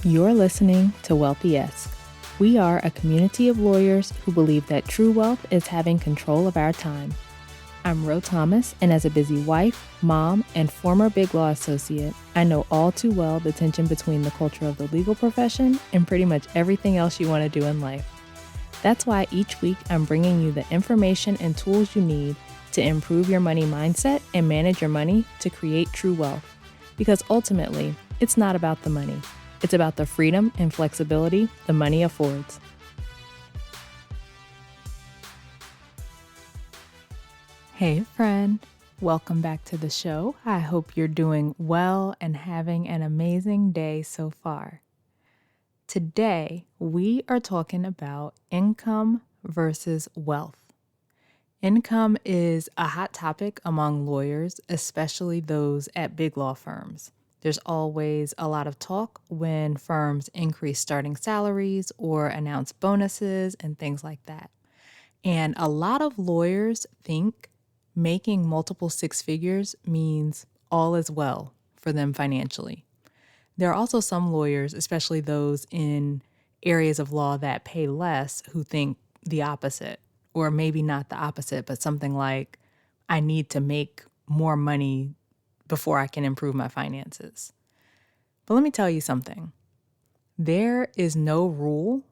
You're listening to Wealthy-esque. We are a community of lawyers who believe that true wealth is having control of our time. I'm Ro Thomas, and as a busy wife, mom, and former Big Law associate, I know all too well the tension between the culture of the legal profession and pretty much everything else you want to do in life. That's why each week I'm bringing you the information and tools you need to improve your money mindset and manage your money to create true wealth. Because ultimately, it's not about the money. It's about the freedom and flexibility the money affords. Hey friend, welcome back to the show. I hope you're doing well and having an amazing day so far. Today, we are talking about income versus wealth. Income is a hot topic among lawyers, especially those at big law firms. There's always a lot of talk when firms increase starting salaries or announce bonuses and things like that. And a lot of lawyers think making multiple six figures means all is well for them financially. There are also some lawyers, especially those in areas of law that pay less, who think the opposite, or maybe not the opposite, but something like, I need to make more money before I can improve my finances. But let me tell you something. There is no rule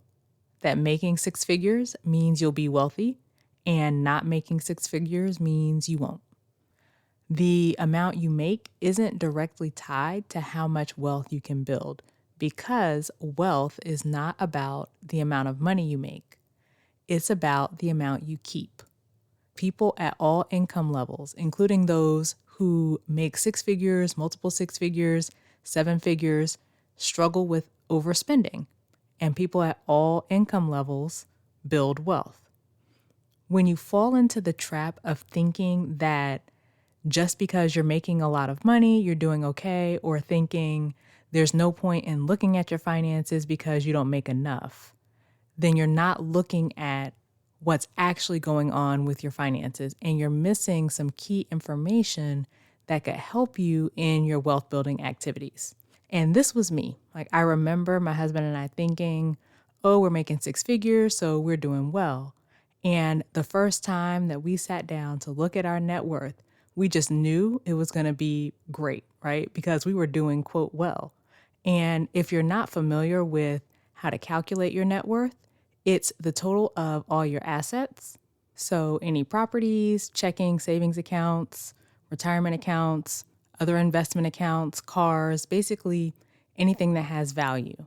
that making six figures means you'll be wealthy, and not making six figures means you won't. The amount you make isn't directly tied to how much wealth you can build, because wealth is not about the amount of money you make. It's about the amount you keep. People at all income levels, including those who make six figures, multiple six figures, seven figures, struggle with overspending. And people at all income levels build wealth. When you fall into the trap of thinking that just because you're making a lot of money, you're doing okay, or thinking there's no point in looking at your finances because you don't make enough, then you're not looking at what's actually going on with your finances, and you're missing some key information that could help you in your wealth building activities. And this was me. I remember my husband and I thinking, oh, we're making six figures, so we're doing well. And the first time that we sat down to look at our net worth, we just knew it was going to be great, right? Because we were doing, quote, well. And if you're not familiar with how to calculate your net worth, it's the total of all your assets. So any properties, checking, savings accounts, retirement accounts, other investment accounts, cars, basically anything that has value,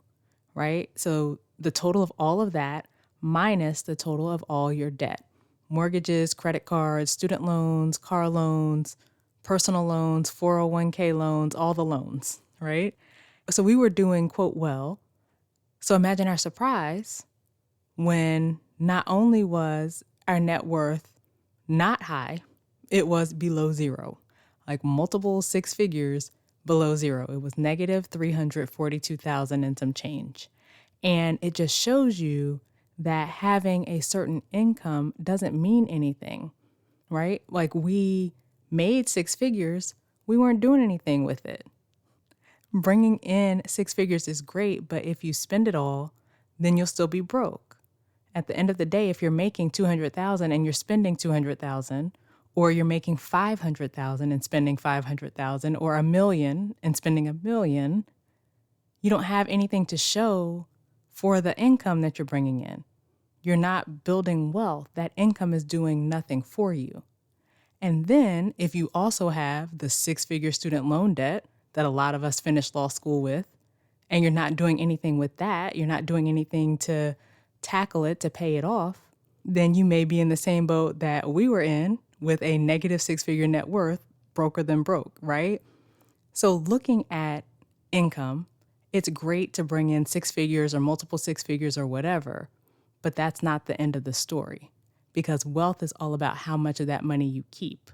right? So the total of all of that minus the total of all your debt. Mortgages, credit cards, student loans, car loans, personal loans, 401k loans, all the loans, right? So we were doing, quote, well. So imagine our surprise when not only was our net worth not high, it was below zero, like multiple six figures below zero. It was negative 342,000 and some change. And it just shows you that having a certain income doesn't mean anything, right? Like we made six figures, we weren't doing anything with it. Bringing in six figures is great, but if you spend it all, then you'll still be broke. At the end of the day, if you're making 200,000 and you're spending 200,000, or you're making 500,000 and spending 500,000, or $1 million and spending $1 million, you don't have anything to show for the income that you're bringing in. You're not building wealth. That income is doing nothing for you. And then if you also have the six-figure student loan debt that a lot of us finished law school with, and you're not doing anything with that, you're not doing anything to tackle it, to pay it off, then you may be in the same boat that we were in with a negative six-figure net worth, broker than broke, right? So looking at income, it's great to bring in six figures or multiple six figures or whatever, but that's not the end of the story, because wealth is all about how much of that money you keep.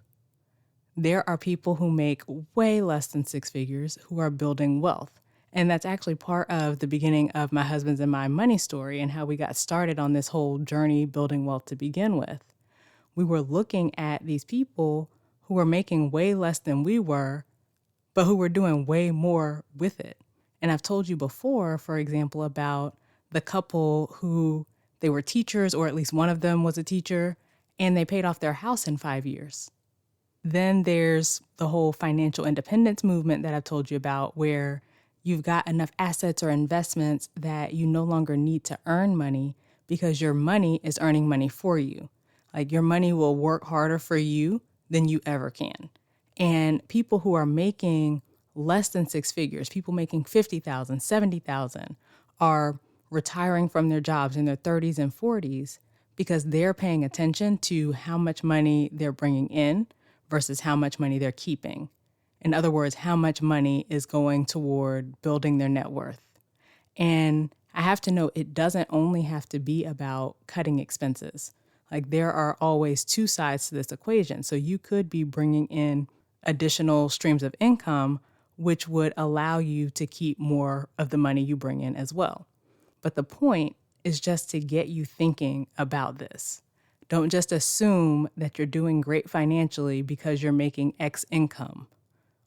There are people who make way less than six figures who are building wealth. And that's actually part of the beginning of my husband's and my money story and how we got started on this whole journey building wealth to begin with. We were looking at these people who were making way less than we were, but who were doing way more with it. And I've told you before, for example, about the couple who they were teachers, or at least one of them was a teacher, and they paid off their house in 5 years. Then there's the whole financial independence movement that I've told you about, where you've got enough assets or investments that you no longer need to earn money because your money is earning money for you. Like your money will work harder for you than you ever can. And people who are making less than six figures, people making 50,000, 70,000, are retiring from their jobs in their 30s and 40s because they're paying attention to how much money they're bringing in versus how much money they're keeping. In other words, how much money is going toward building their net worth. And I have to know it doesn't only have to be about cutting expenses. Like there are always two sides to this equation. So you could be bringing in additional streams of income, which would allow you to keep more of the money you bring in as well. But the point is just to get you thinking about this. Don't just assume that you're doing great financially because you're making X income,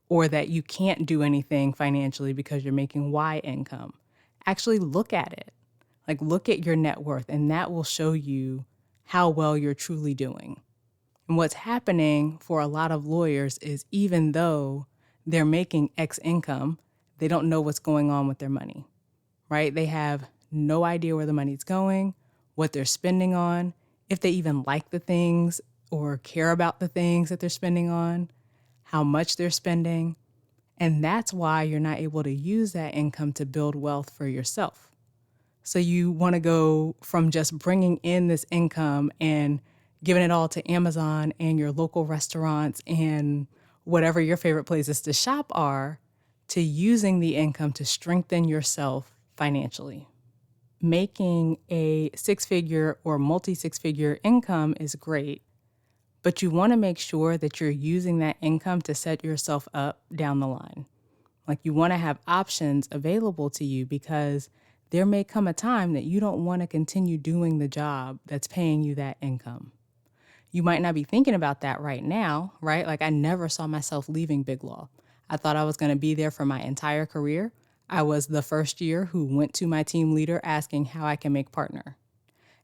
or that you can't do anything financially because you're making Y income. Actually look at it. Like look at your net worth, and that will show you how well you're truly doing. And what's happening for a lot of lawyers is even though they're making X income, they don't know what's going on with their money, right? They have no idea where the money's going, what they're spending on, if they even like the things or care about the things that they're spending on, how much they're spending. And that's why you're not able to use that income to build wealth for yourself. So you want to go from just bringing in this income and giving it all to Amazon and your local restaurants and whatever your favorite places to shop are, to using the income to strengthen yourself financially. Making a six-figure or multi-six-figure income is great, but you want to make sure that you're using that income to set yourself up down the line. Like you want to have options available to you because there may come a time that you don't want to continue doing the job that's paying you that income. You might not be thinking about that right now, right? Like I never saw myself leaving Big Law. I thought I was going to be there for my entire career. I was the first year who went to my team leader asking how I can make partner.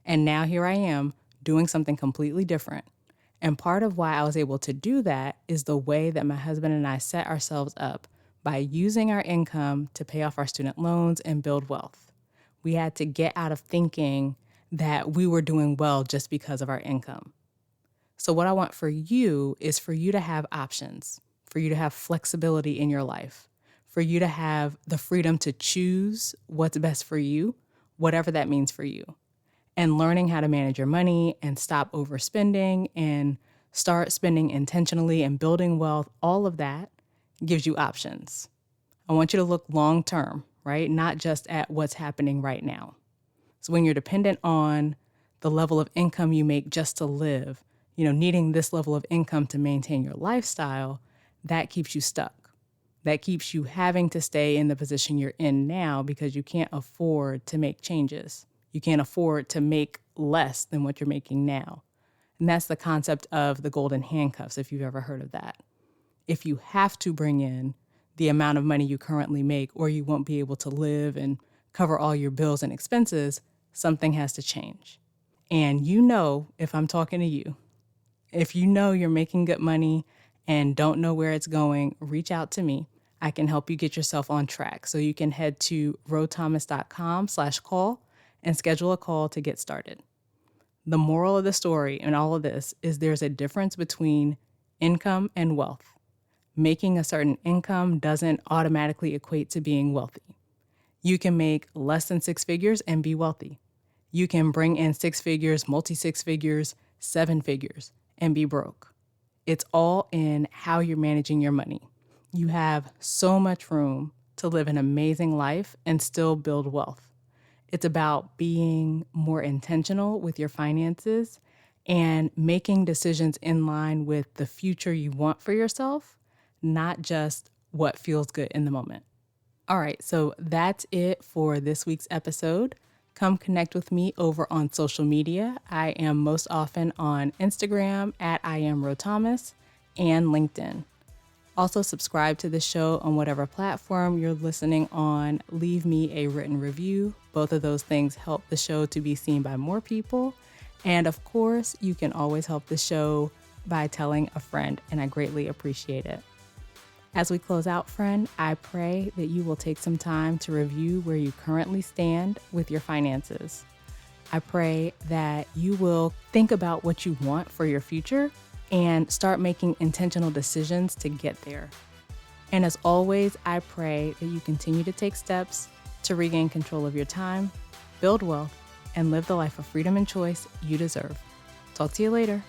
And now here I am doing something completely different. And part of why I was able to do that is the way that my husband and I set ourselves up by using our income to pay off our student loans and build wealth. We had to get out of thinking that we were doing well just because of our income. So what I want for you is for you to have options, for you to have flexibility in your life, for you to have the freedom to choose what's best for you, whatever that means for you. And learning how to manage your money and stop overspending and start spending intentionally and building wealth, all of that gives you options. I want you to look long term, right? Not just at what's happening right now. So when you're dependent on the level of income you make just to live, needing this level of income to maintain your lifestyle, that keeps you stuck. That keeps you having to stay in the position you're in now because you can't afford to make changes. You can't afford to make less than what you're making now. And that's the concept of the golden handcuffs, if you've ever heard of that. If you have to bring in the amount of money you currently make, or you won't be able to live and cover all your bills and expenses, something has to change. And if I'm talking to you, if you're making good money and don't know where it's going, reach out to me. I can help you get yourself on track. So you can head to rothomas.com/call and schedule a call to get started. The moral of the story in all of this is there's a difference between income and wealth. Making a certain income doesn't automatically equate to being wealthy. You can make less than six figures and be wealthy. You can bring in six figures, multi-six figures, seven figures, and be broke. It's all in how you're managing your money. You have so much room to live an amazing life and still build wealth. It's about being more intentional with your finances and making decisions in line with the future you want for yourself, not just what feels good in the moment. All right, so that's it for this week's episode. Come connect with me over on social media. I am most often on Instagram @IamRoThomas and LinkedIn. Also, subscribe to the show on whatever platform you're listening on. Leave me a written review. Both of those things help the show to be seen by more people. And of course, you can always help the show by telling a friend, and I greatly appreciate it. As we close out, friend, I pray that you will take some time to review where you currently stand with your finances. I pray that you will think about what you want for your future and start making intentional decisions to get there. And as always, I pray that you continue to take steps to regain control of your time, build wealth, and live the life of freedom and choice you deserve. Talk to you later.